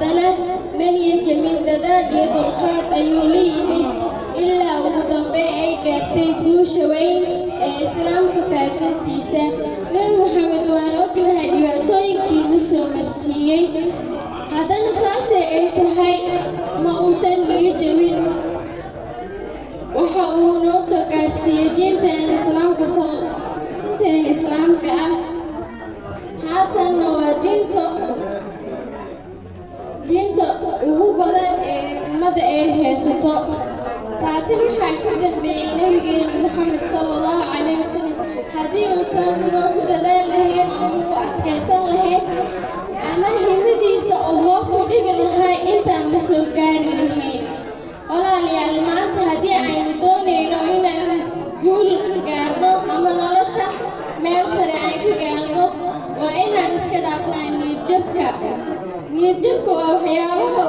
haddana maniya jamin dadaal iyo dulqaad ayuu la yimid ilaa ugu dambeyn ay gaartay guusha weyn ee islaamka faafintiisa. Nabi Maxamed waan ognahay dhibaatooyinkii la soo marsiiyey, haddana saasay ay tahay ma uusan niyo jabin. waxa uu noo soo gaarsiiyey diinteena islaamka ah. haatanna waa diinta ugu badan ee ummadda ay haysato. taasina waxaa ka dambeeyey nabigeena Maxamed sallallahu calayhi wasallam. haddii uusan noogu dadaal lahayn ama u adkaysan lahayn ama himadiisa oo hoos u dhigi lahay intaan ma soo gaari lahayn. walaalayaal, maanta haddii aynu doonayno inaan guul gaarno ama nolosha meel sare aan ka gaarno, waa inaan iska dhaafnaa niyad jabka. niyad jabka waa waxyaabaha